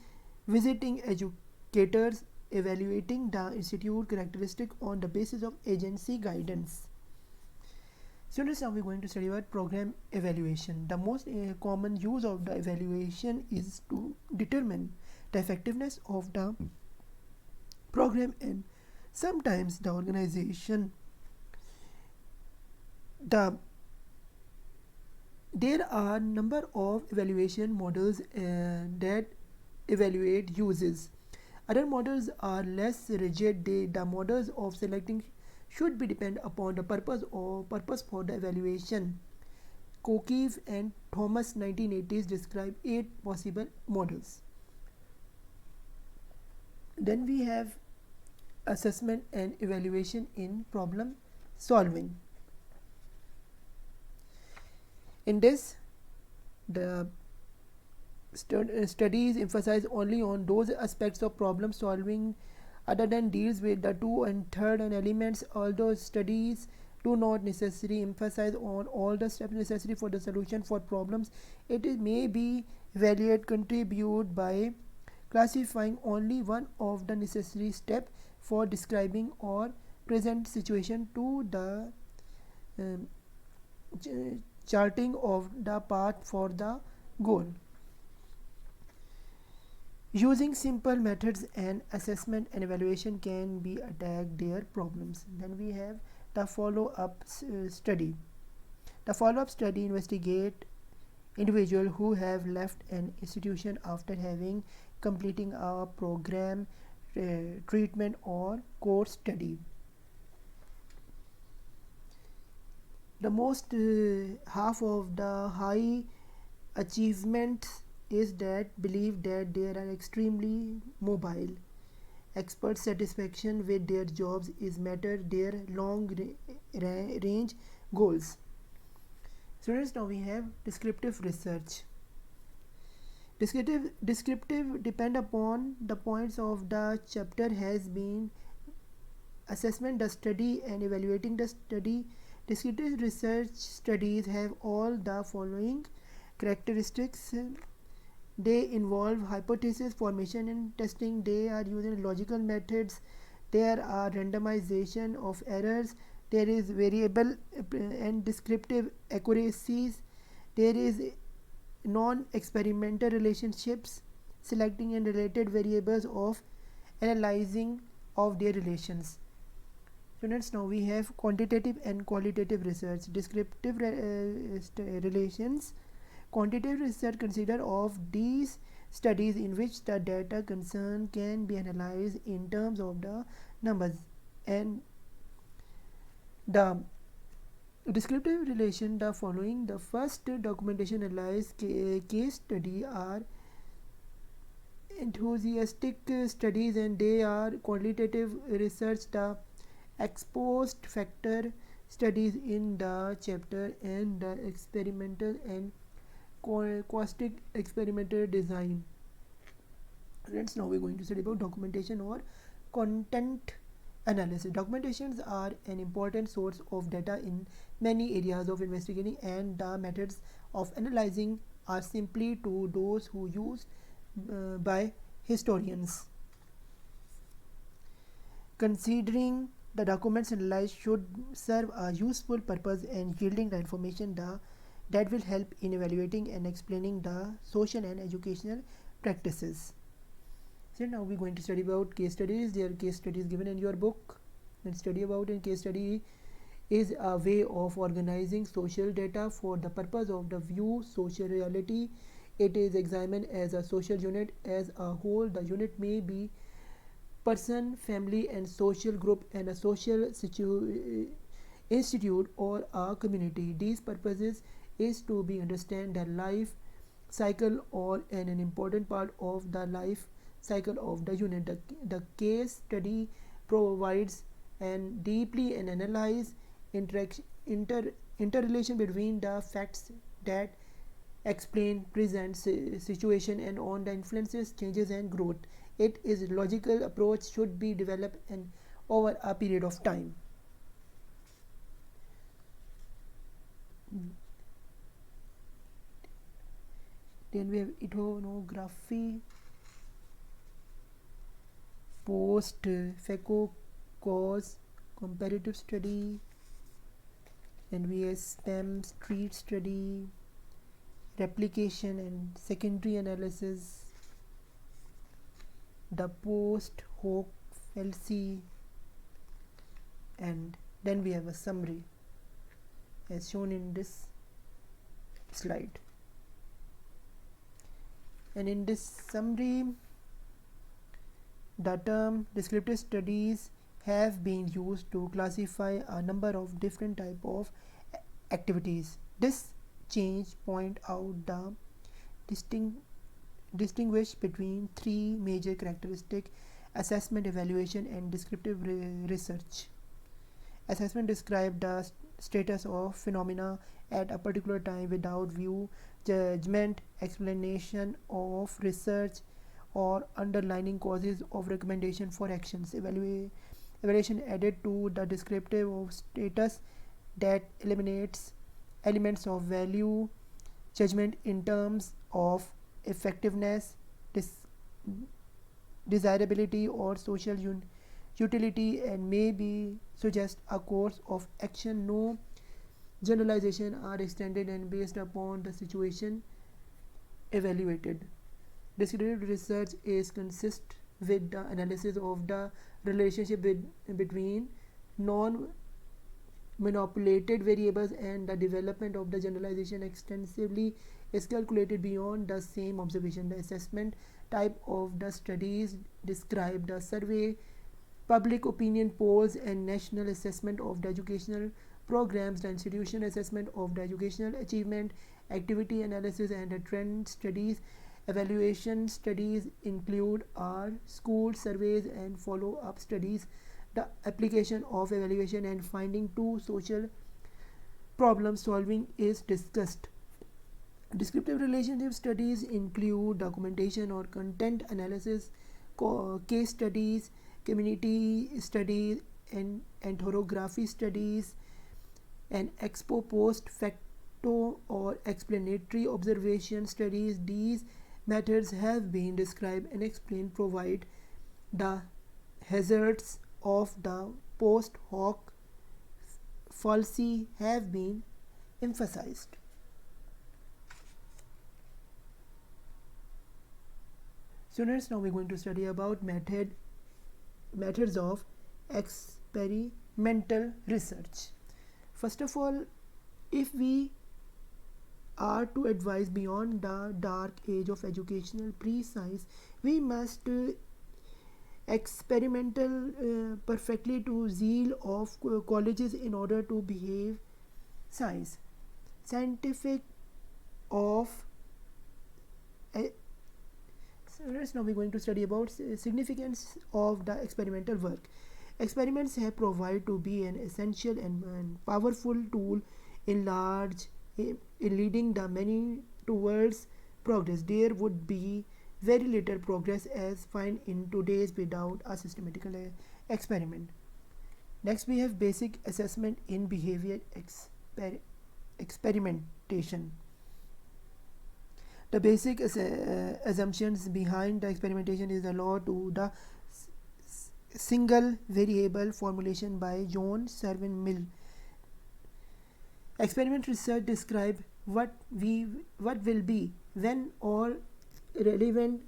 visiting educators evaluating the institute characteristic on the basis of agency guidance. Students, now we're going to study about program evaluation. The most common use of the evaluation is to determine the effectiveness of the program and sometimes the organization. There are number of evaluation models that evaluate uses. Other models are less rigid. The models of selecting should be depend upon the purpose for the evaluation. O'Keefe and Thomas 1980s describe 8 possible models. Then we have assessment and evaluation in problem solving. In this, the studies emphasize only on those aspects of problem solving other than deals with the 2 and 3rd and elements. Although studies do not necessarily emphasize on all the steps necessary for the solution for problems, may be evaluate contribute by classifying only one of the necessary steps for describing or present situation to the charting of the path for the goal. Using simple methods and assessment and evaluation can be attacked their problems. Then we have the follow-up study. The follow-up study investigate individuals who have left an institution after having completing a program, treatment, or course study. The most half of the high achievements is that believe that they are extremely mobile. Expert satisfaction with their jobs is matter their long range goals. Students, now we have descriptive research. Descriptive depend upon the points of the chapter has been assessment the study and evaluating the study. Descriptive research studies have all the following characteristics. They involve hypothesis formation and testing. They are using logical methods. There are randomization of errors. There is variable and descriptive accuracies. There is non-experimental relationships, selecting and related variables of analyzing of their relations. Students, now we have quantitative and qualitative research. Descriptive relations. Quantitative research consider of these studies in which the data concerned can be analyzed in terms of the numbers, and the descriptive relation the following. The first documentation analyzed case study are enthusiastic studies, and they are qualitative research the ex post factor studies in the chapter, and the experimental and caustic experimental design. Friends, now we're going to study about documentation or content analysis. Documentations are an important source of data in many areas of investigating, and the methods of analyzing are simply to those who used by historians. Considering the documents analyzed should serve a useful purpose and yielding the information that will help in evaluating and explaining the social and educational practices. So now we're going to study about case studies. There are case studies given in your book. And study about in case study is a way of organizing social data for the purpose of the view social reality. It is examined as a social unit as a whole. The unit may be person, family, and social group, and a social institute or a community. These purposes is to be understand the life cycle or an important part of the life cycle of the unit. The case study provides and deeply and analyze interrelation between the facts that explain present situation and on the influences, changes, and growth. It is logical approach should be developed and over a period of time. Then we have ethnography, post FECO cause, comparative study, and we have spam street study, replication and secondary analysis, the post hoc fallacy, and then we have a summary as shown in this slide. And in this summary, the term descriptive studies have been used to classify a number of different type of activities. This change point out the distinguish between three major characteristics: assessment, evaluation, and descriptive research. Assessment describes the status of phenomena at a particular time without view, judgment, explanation of research, or underlining causes of recommendation for actions. Evaluation added to the descriptive of status that eliminates elements of value, judgment in terms of effectiveness, desirability, or social utility, and may be suggest a course of action. No generalization are extended and based upon the situation evaluated. Descriptive research is consist with the analysis of the relationship between non-manipulated variables, and the development of the generalization extensively is calculated beyond the same observation. The assessment type of the studies described: the survey, public opinion polls, and national assessment of the educational programs, the institution assessment of the educational achievement, activity analysis, and the trend studies. Evaluation studies include our school surveys and follow-up studies. The application of evaluation and finding to social problem solving is discussed. Descriptive relationship studies include documentation or content analysis, case studies, community studies, and ethnography studies, and ex post facto or explanatory observation studies. These methods have been described and explained, provide the hazards of the post hoc fallacy have been emphasized. Students, now we're going to study about methods of experimental research. First of all, if we are to advise beyond the dark age of educational pre-science, we must experimental perfectly to zeal of colleges in order to behave science. Scientific of now we're going to study about significance of the experimental work. Experiments have proved to be an essential and powerful tool in leading the many towards progress. There would be very little progress as find in today's without a systematical experiment. Next, we have basic assessment in behavior experimentation. The basic assumptions behind the experimentation is the law to the single variable formulation by John Servan Mill. Experiment research describe what will be when all relevant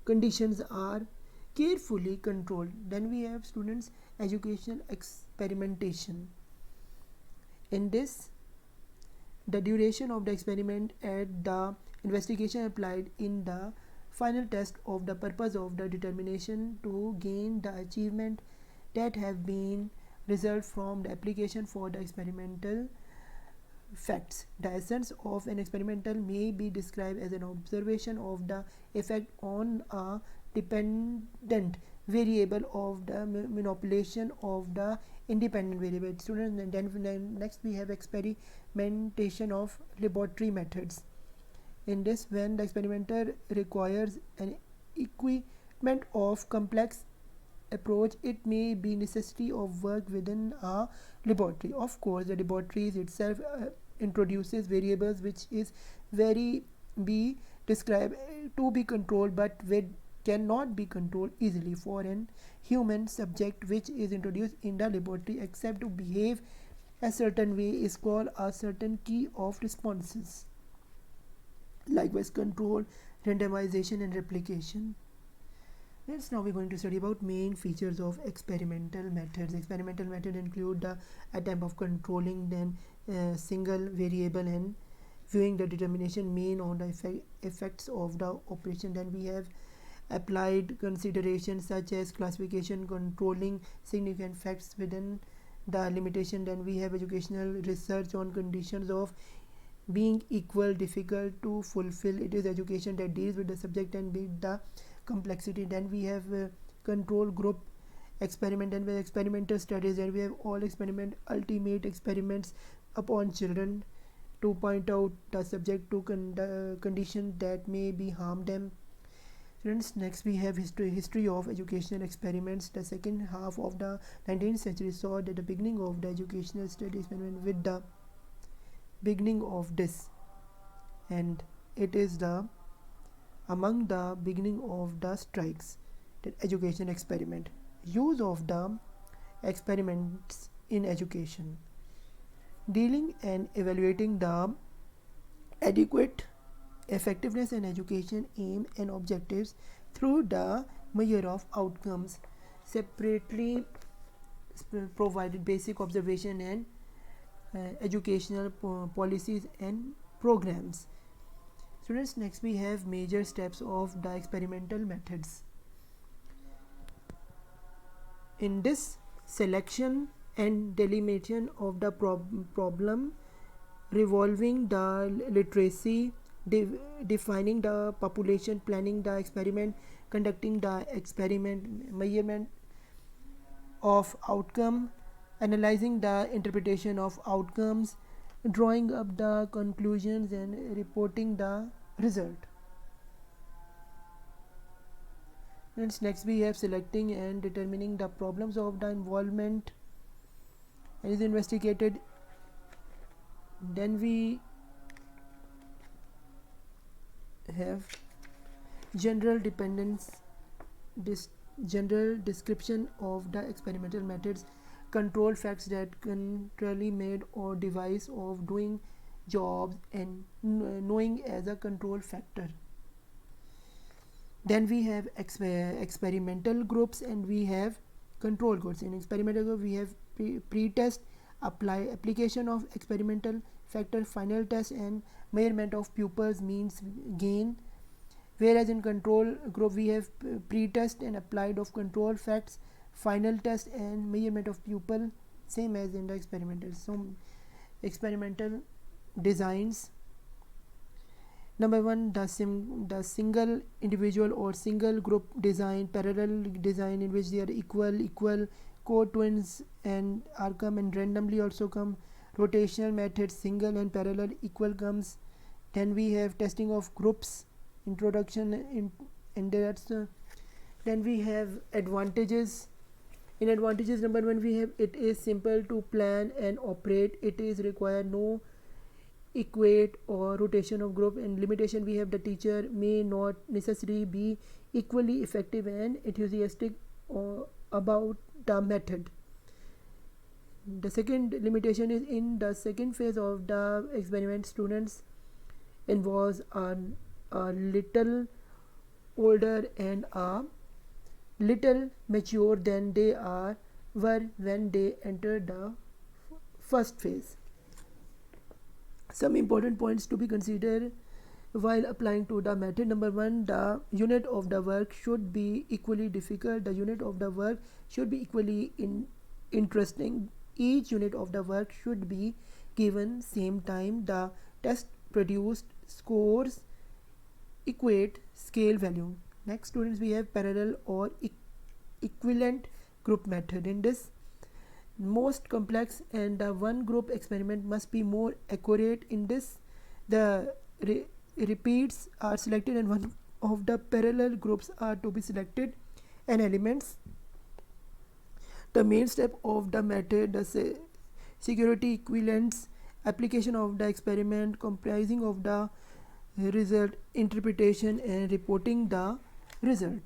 conditions are carefully controlled. Then we have students educational experimentation. In this, the duration of the experiment and the investigation applied in the final test of the purpose of the determination to gain the achievement that have been result from the application for the experimental facts. The essence of an experimental may be described as an observation of the effect on a dependent variable of the manipulation of the independent variable. Students, and then next we have experimentation of laboratory methods. In this, when the experimenter requires an equipment of complex approach, it may be necessity of work within a laboratory. Of course, the laboratory itself introduces variables which is very be described to be controlled, but cannot be controlled easily for an human subject which is introduced in the laboratory except to behave a certain way is called a certain key of responses. Likewise, control, randomization, and replication. Next, now we're going to study about main features of experimental methods. Experimental methods include the attempt of controlling then single variable and viewing the determination main on the effects of the operation. Then we have applied considerations such as classification, controlling significant facts within the limitation. Then we have educational research on conditions of being equal, difficult to fulfill. It is education that deals with the subject and with the complexity. Then we have control group experiment, and with experimental studies, and we have all experiment ultimate experiments upon children to point out the subject to condition that may be harm them. Students, next we have history of educational experiments. The second half of the 19th century saw that the beginning of the educational study experiment with the beginning of this, and it is the among the beginning of the strikes, the education experiment. Use of the experiments in education. Dealing and evaluating the adequate effectiveness and education aim and objectives through the measure of outcomes. Separately provided basic observation and educational policies and programs. Students, next we have major steps of the experimental methods. In this, selection and delimitation of the problem, revolving the literacy, defining the population, planning the experiment, conducting the experiment, measurement of outcome, analyzing the interpretation of outcomes, drawing up the conclusions and reporting the result. And next we have selecting and determining the problems of the involvement and is investigated. Then we have general dependence, general description of the experimental methods, control facts that contrarily made or device of doing jobs and knowing as a control factor. Then we have experimental groups and we have control groups. In experimental group we have pre-test, application of experimental factor, final test and measurement of pupils means gain. Whereas in control group we have pre-test and applied of control facts, final test and measurement of pupil, same as in the experimental. So experimental designs. Number one, the single individual or single group design, parallel design in which they are equal co-twins and are come and randomly also come. Rotational method, single and parallel equal comes. Then we have testing of groups, introduction in that's then we have advantages. In advantages, number one we have it is simple to plan and operate. It is require no equate or rotation of group. And limitation we have the teacher may not necessarily be equally effective and enthusiastic about the method. The second limitation is in the second phase of the experiment students involves a little older and a little mature than they were when they entered the first phase. Some important points to be considered while applying to the method. Number one, the unit of the work should be equally difficult. The unit of the work should be equally interesting. Each unit of the work should be given same time. The test produced scores equate scale value. Next, students, we have parallel or equivalent group method. In this, most complex and the one group experiment must be more accurate. In this, the repeats are selected and one of the parallel groups are to be selected and elements. The main step of the method, the security equivalence, application of the experiment comprising of the result, interpretation and reporting the result.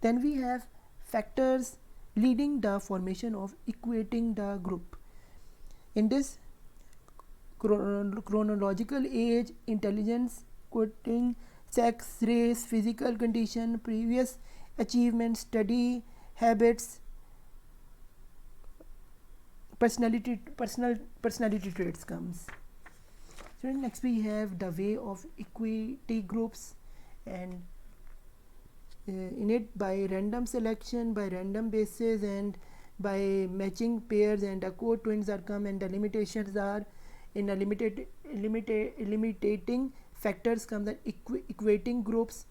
Then we have factors leading the formation of equating the group. In this, chronological age, intelligence, quoting, sex, race, physical condition, previous achievement, study habits, personality traits comes. So next we have the way of equity groups, and in it by random selection, by random basis and by matching pairs, and the co-twins are come, and the limitations are in a limiting factors come, that equating groups,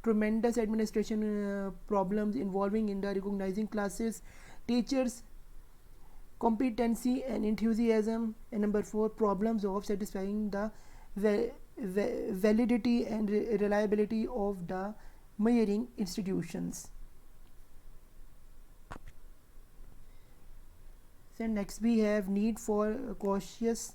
tremendous administration problems involving in the recognizing classes, teachers competency and enthusiasm, and number four, problems of satisfying the validity and reliability of the measuring institutions. So next we have need for cautious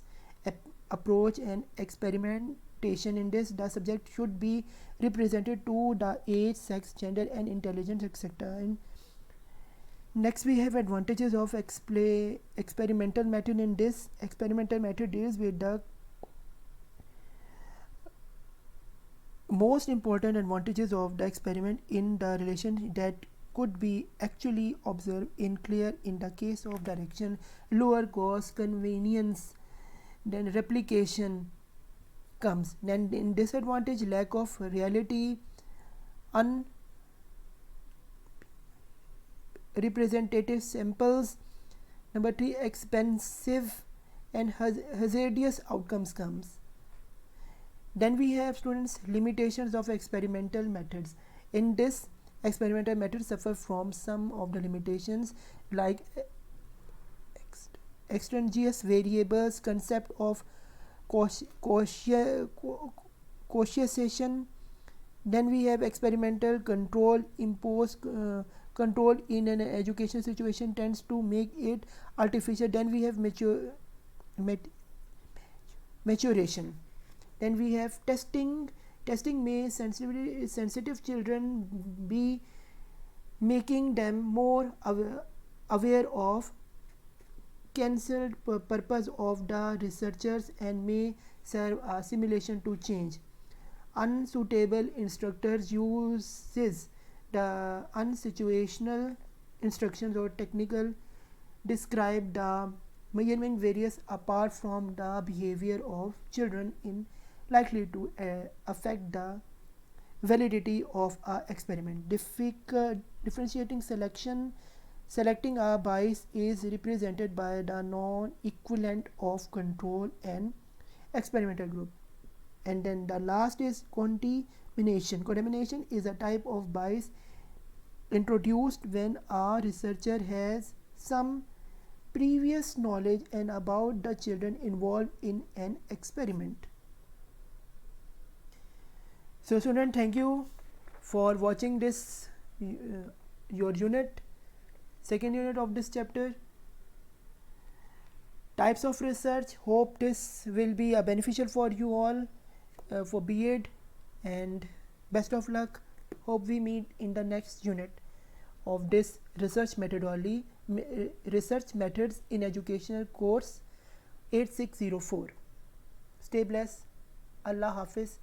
approach and experimentation. In this, the subject should be represented to the age, sex, gender and intelligence, etc. And next we have advantages of experimental method. In this, experimental method deals with the most important advantages of the experiment in the relation that could be actually observed in clear in the case of direction, lower cost, convenience, then replication, comes. Then in disadvantage, lack of reality, unrepresentative samples. Number 3, expensive and hazardous outcomes comes. Then we have students limitations of experimental methods. In this, experimental methods suffer from some of the limitations like extraneous variables, concept of causation. Then we have experimental control. Imposed control in an education situation tends to make it artificial. Then we have maturation. Then we have testing. Testing may sensitive children be making them more aware of cancelled purpose of the researchers and may serve a simulation to change. Unsuitable instructors uses the unsituational instructions or technical describe the measurement various apart from the behavior of children in likely to affect the validity of a experiment. Differentiating selecting a bias is represented by the non-equivalent of control and experimental group. And then the last is contamination. Contamination is a type of bias introduced when a researcher has some previous knowledge and about the children involved in an experiment. So student, thank you for watching this your unit, second unit of this chapter, types of research. Hope this will be beneficial for you all for B.Ed, and best of luck. Hope we meet in the next unit of this research methodology, research methods in educational course 8604. Stay blessed. Allah Hafiz.